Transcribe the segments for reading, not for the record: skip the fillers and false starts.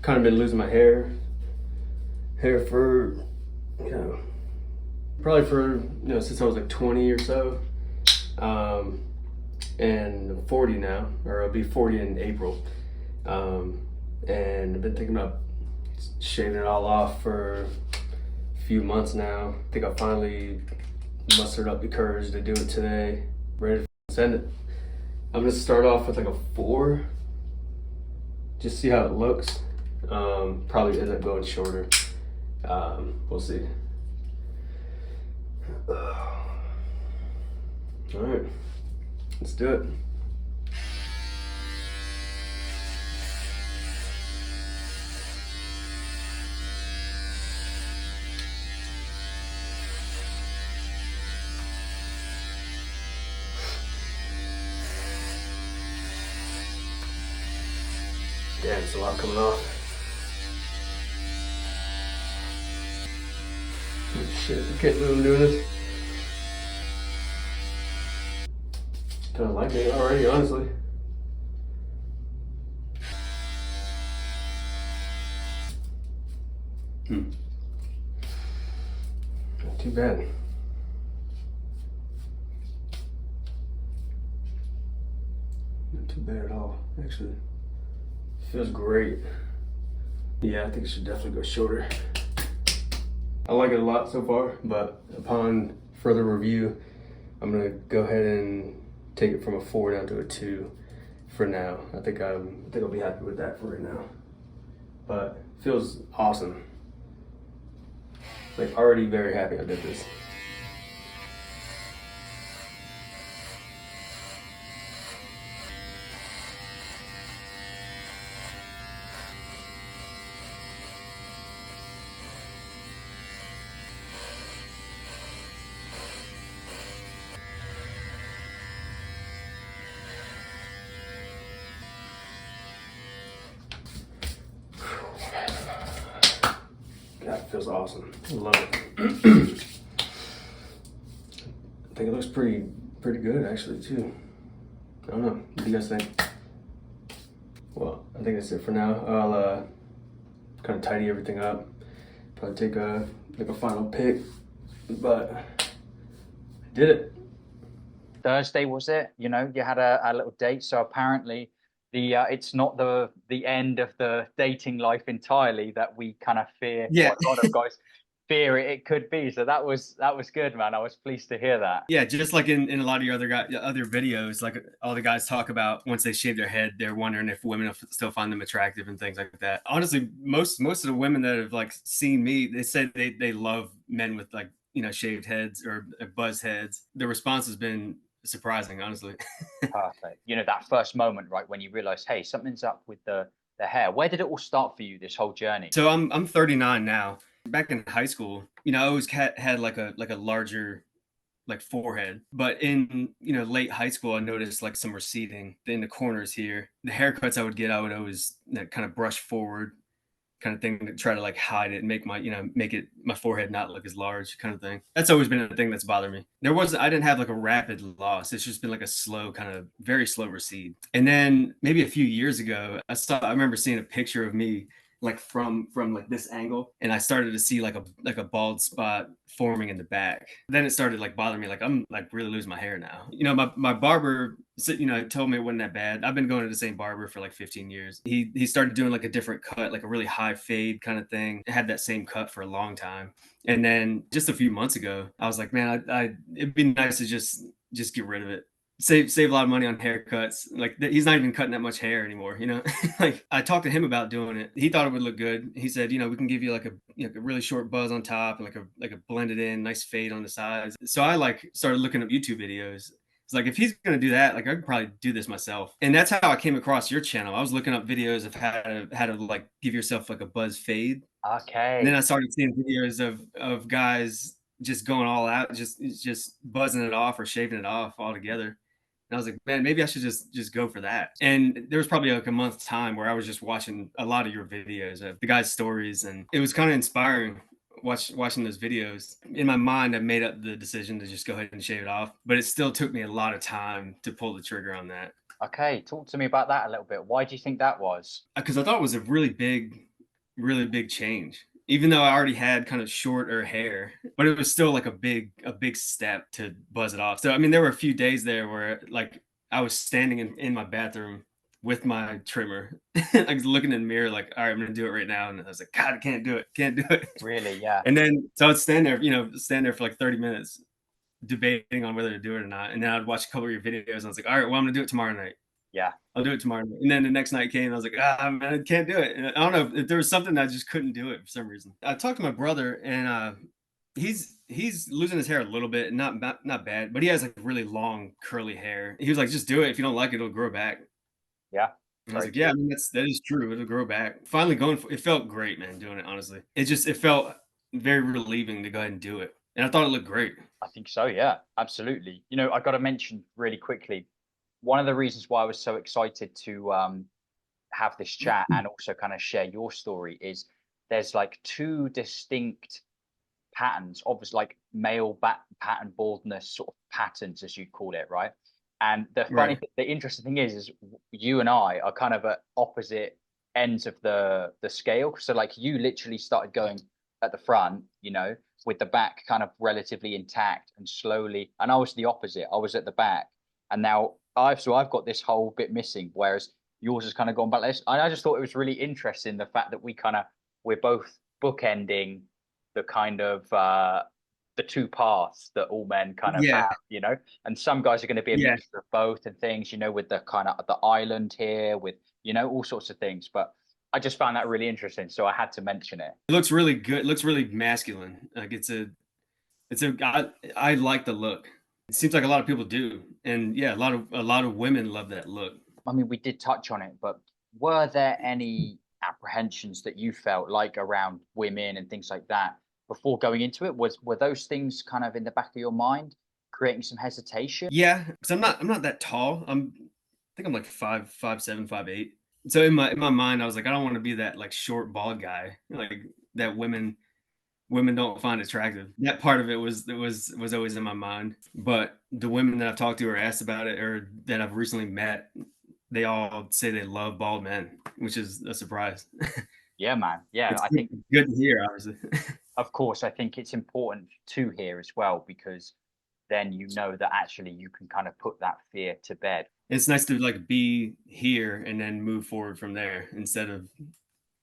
Kind of been losing my hair for, probably for, since I was like 20 or so. And I'm 40 now, or I'll be 40 in April. And I've been thinking about shaving it all off for a few months now. I think I finally mustered up the courage to do it today. Ready to send it. I'm gonna start off with like a 4, just see how it looks. Probably end up going shorter. We'll see. All right, let's do it. Damn, it's a lot coming off. Shit, I can't believe I'm doing this. Kind of like it already, honestly. Not too bad. Not too bad at all, actually. Feels great. Yeah, I think it should definitely go shorter. I like it a lot so far, but upon further review, I'm gonna go ahead and take it from a 4 down to a 2 for now. I think I'll be happy with that for right now. But it feels awesome. Like, already very happy I did this. That feels awesome. I love it. I think it looks pretty good actually too. I don't know. What do you guys think? Well, I think that's it for now. I'll kind of tidy everything up. Probably take a final pick, but I did it. Thursday, was it? You know, you had a little date. So apparently it's not the end of the dating life entirely that we kind of fear, Yeah. or a lot of guys fear it could be. So that was good, man. I was pleased to hear that. Yeah, just like in a lot of your other videos, like all the guys talk about once they shave their head, they're wondering if women will still find them attractive and things like that. Honestly, most of the women that have like seen me, they say they love men with like, shaved heads or buzz heads. The response has been surprising, honestly. Perfect. You know, that first moment, right, when you realize, hey, something's up with the hair. Where did it all start for you, this whole journey? So I'm 39 now. Back in high school, I always had like a larger like forehead, but in late high school I noticed like some receding in the corners here. The haircuts I would get, I would always kind of brush forward kind of thing to try to like hide it and make my forehead not look as large kind of thing. That's always been a thing that's bothered me. I didn't have like a rapid loss. It's just been like a slow, kind of very slow recede. And then maybe a few years ago, I remember seeing a picture of me like from like this angle, and I started to see like a bald spot forming in the back. Then it started like bothering me, like I'm like really losing my hair now. My barber told me it wasn't that bad. I've been going to the same barber for like 15 years. He started doing like a different cut, like a really high fade kind of thing. I had that same cut for a long time. And then just a few months ago, I was like, man, I it'd be nice to just get rid of it. Save a lot of money on haircuts. Like he's not even cutting that much hair anymore, Like I talked to him about doing it. He thought it would look good. He said, we can give you like a really short buzz on top and like a blended in nice fade on the sides. So I like started looking up YouTube videos. It's like, if he's gonna do that, like I could probably do this myself. And that's how I came across your channel. I was looking up videos of how to like give yourself like a buzz fade. And then Okay. I started seeing videos of guys just going all out, just buzzing it off or shaving it off altogether. And I was like, man, maybe I should just go for that. And there was probably like a month's time where I was just watching a lot of your videos of the guys' stories, and it was kind of inspiring watching those videos. In my mind, I made up the decision to just go ahead and shave it off, but it still took me a lot of time to pull the trigger on that Okay. Talk to me about that a little bit. Why do you think that was? because I thought it was a really big really big change. Even though I already had kind of shorter hair, but it was still like a big step to buzz it off. So I mean, there were a few days there where like I was standing in my bathroom with my trimmer, like looking in the mirror, like, all right, I'm gonna do it right now. And I was like, God, I can't do it, can't do it. Really, yeah, And then so I'd stand there, stand there for like 30 minutes debating on whether to do it or not. And then I'd watch a couple of your videos and I was like, all right, well, I'm gonna do it tomorrow night. yeah. I'll do it tomorrow night. And then the next night came and I was like, ah, man, I can't do it. And I don't know if there was something I just couldn't do it for some reason. I talked to my brother and he's losing his hair a little bit, not bad, but he has like really long curly hair. He was like, just do it. If you don't like it, it'll grow back. Yeah, And I was very like, yeah, true. I mean that is true. It'll grow back. Finally going for it felt great, man, doing it, honestly. It felt very relieving to go ahead and do it. And I thought it looked great. I think so, yeah, absolutely. I got to mention really quickly, one of the reasons why I was so excited to have this chat and also kind of share your story is there's like two distinct patterns, obviously like male back pattern baldness sort of patterns, as you'd call it, right? And Right. the interesting thing is you and I are kind of at opposite ends of the scale. So like you literally started going at the front, with the back kind of relatively intact and slowly, and I was the opposite. I was at the back, and now I've got this whole bit missing, whereas yours has kind of gone back less. I just thought it was really interesting the fact that we're both bookending the kind of the two paths that all men kind of Yeah. have. And some guys are going to be a Yeah. mixture of both and things, with the kind of the island here, with all sorts of things. But I just found that really interesting, so I had to mention it. It looks really good. It looks really masculine. Like I like the look. It seems like a lot of people do. And yeah, a lot of women love that look. I mean, we did touch on it, but were there any apprehensions that you felt like around women and things like that before going into it? Were those things kind of in the back of your mind, creating some hesitation? Yeah, because I'm not that tall. I think I'm like 5'7", 5'8". So in my mind, I was like, I don't want to be that like short bald guy, like that women don't find attractive. That part of it was always in my mind. But the women that I've talked to or asked about it or that I've recently met, they all say they love bald men, which is a surprise. Yeah, man. Yeah, It's I think, good to hear, obviously. of course, I think it's important to hear as well, because then you know that actually you can kind of put that fear to bed. It's nice to like be here and then move forward from there instead of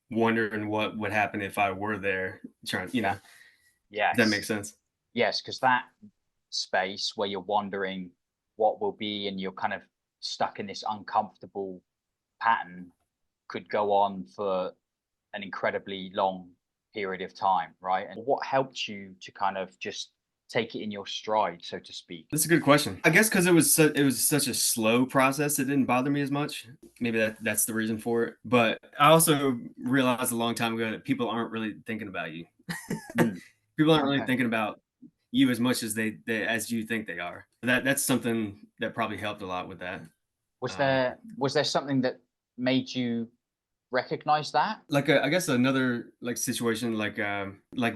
wondering what would happen if I were there trying, Yeah. if that Yes. makes sense. Yes, because that space where you're wondering what will be and you're kind of stuck in this uncomfortable pattern could go on for an incredibly long period of time, right? And what helped you to kind of just take it in your stride, so to speak? That's a good question. I guess because it was such a slow process, it didn't bother me as much. Maybe that's the reason for it. But I also realized a long time ago that people aren't really thinking about you. Mm, People aren't really okay. thinking about you as much as they as you think they are. That's something that probably helped a lot with that. Um, Was there something that made you recognize that? like I guess another like situation like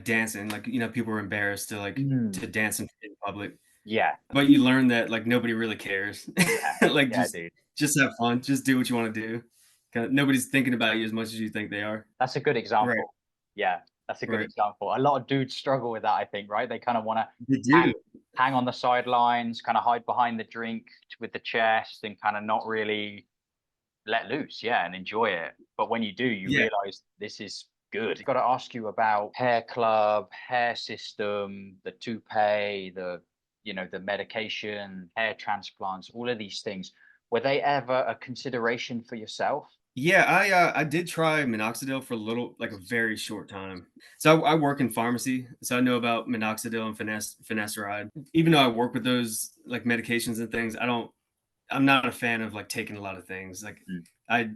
dancing, like people are embarrassed to Mm, to dance in public. yeah, But you learn that, like, nobody really cares. yeah, Like, yeah, dude. just have fun, just do what you wanna do. Kinda nobody's thinking about you as much as you think they are. That's a good Right, example. Yeah, that's a good right. example. A lot of dudes struggle with that, I think, right? They kind of want to They hang, do. hang on the sidelines, kind of hide behind the drink with the chest and kind of not really let loose, yeah, and enjoy it. But when you do, you Yeah. realize this is good. Got to ask you about hair club, hair system, the toupee, the medication, hair transplants, all of these things. Were they ever a consideration for yourself? Yeah, I did try minoxidil for a little like, a very short time. So I work in pharmacy, so I know about minoxidil and finasteride. Even though I work with those, like, medications and things, I'm not a fan of, like, taking a lot of things. Like, Mm. I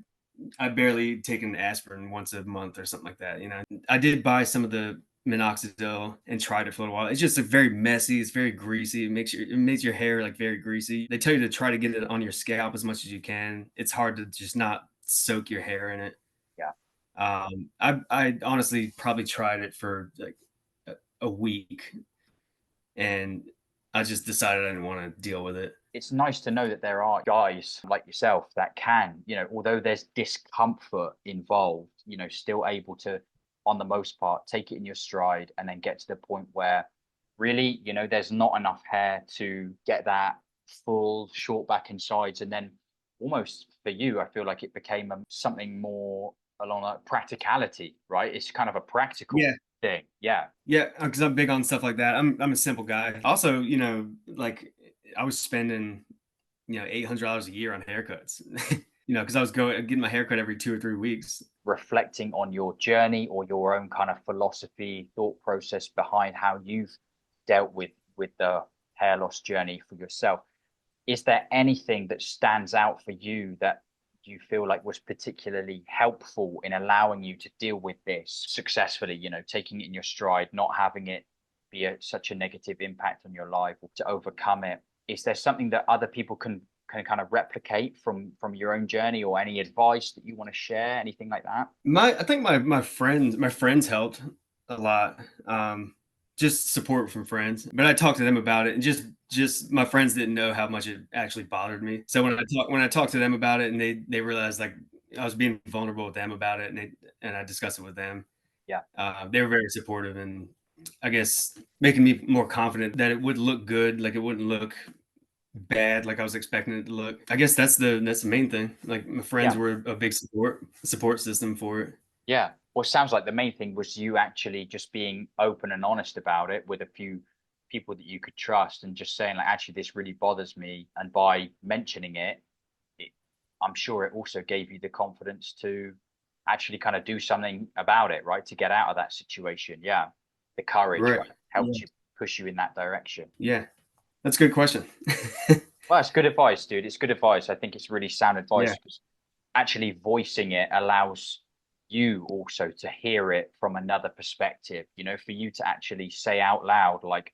I barely take an aspirin once a month or something like that. I did buy some of the minoxidil and tried it for a while. It's just like very messy. It's very greasy. It makes your hair like very greasy. They tell you to try to get it on your scalp as much as you can. It's hard to just not soak your hair in it. Yeah. I honestly probably tried it for like a week and I just decided I didn't want to deal with it. It's nice to know that there are guys like yourself that can, although there's discomfort involved, you know, still able to, on the most part, take it in your stride and then get to the point where really, you know, there's not enough hair to get that full short back and sides. And then almost for you, I feel like it became something more along like practicality, right? It's kind of a practical Yeah. thing. Yeah. Yeah, because I'm big on stuff like that. I'm a simple guy. Also, you know, like I was spending, you know, $800 a year on haircuts. You know, because I was getting my haircut every 2 or 3 weeks. Reflecting on your journey or your own kind of philosophy, thought process behind how you've dealt with the hair loss journey for yourself. Is there anything that stands out for you that you feel like was particularly helpful in allowing you to deal with this successfully, you know, taking it in your stride, not having it be such a negative impact on your life, or to overcome it? Is there something that other people can kind of replicate from your own journey, or any advice that you want to share, anything like that? I think my friends helped a lot. Just support from friends. But I talked to them about it, and just my friends didn't know how much it actually bothered me. So when I talked to them about it, and they realized like I was being vulnerable with them about it, and I discussed it with them. Yeah. They were very supportive, and I guess making me more confident that it would look good, like it wouldn't look bad like I was expecting it to look. I guess that's the main thing. Like my friends Yeah. were a big support system for it. Yeah. Well, it sounds like the main thing was you actually just being open and honest about it with a few people that you could trust, and just saying like, actually, this really bothers me. And by mentioning it, I'm sure it also gave you the confidence to actually kind of do something about it, right? To get out of that situation. Yeah. The courage, Right. right, helped Yeah. you, push you in that direction. Yeah. That's a good question. Well, it's good advice, dude. It's good advice. I think it's really sound Yeah. advice, because actually voicing it allows you also to hear it from another perspective, you know, for you to actually say out loud, like,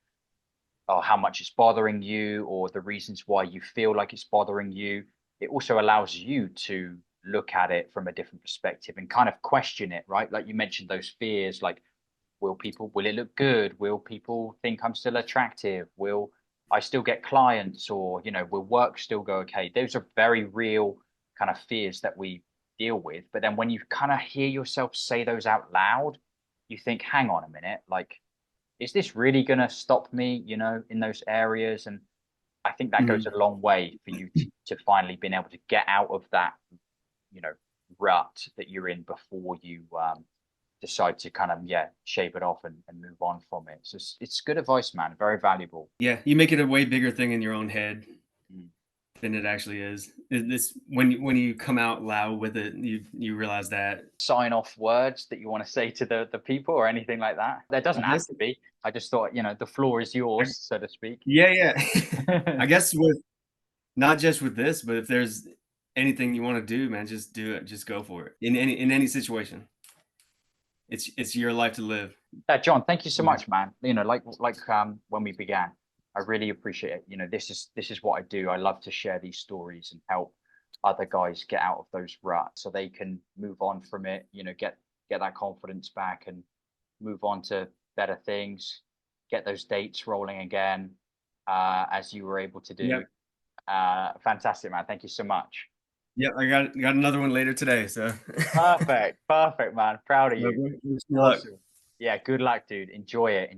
oh, how much it's bothering you, or the reasons why you feel like it's bothering you. It also allows you to look at it from a different perspective and kind of question it, right? Like you mentioned those fears, like, will it look good? Will people think I'm still attractive? Will I still get clients? Or, you know, will work still go okay? Those are very real kind of fears that we deal with. But then when you kind of hear yourself say those out loud, you think, hang on a minute, like, is this really going to stop me, you know, in those areas? And I think that goes Mhm. a long way for you to finally being able to get out of that, you know, rut that you're in before you decide to kind of, yeah, shave it off and move on from it. So it's good advice, man. Very valuable. Yeah, you make it a way bigger thing in your own head Mm. than it actually is. This when you come out loud with it, you realize that. Sign off words that you want to say to the people, or anything like that? There I doesn't have guess. to be. I just thought, you know, the floor is I, yours, so to speak. yeah, yeah. I guess with not just with this, but if there's anything you want to do, man, just do it. Just go for it in any situation. It's your life to live. Yeah, John, thank you so Yeah. much, man. You know, when we began, I really appreciate it. You know, this is what I do. I love to share these stories and help other guys get out of those ruts so they can move on from it, you know, get that confidence back and move on to better things, get those dates rolling again, as you were able to Yep. do. Fantastic, man. Thank you so much. Yep. I got another one later today. So. Perfect, man. Proud of So you. wish me luck. Awesome. Yeah, good luck, dude. Enjoy it.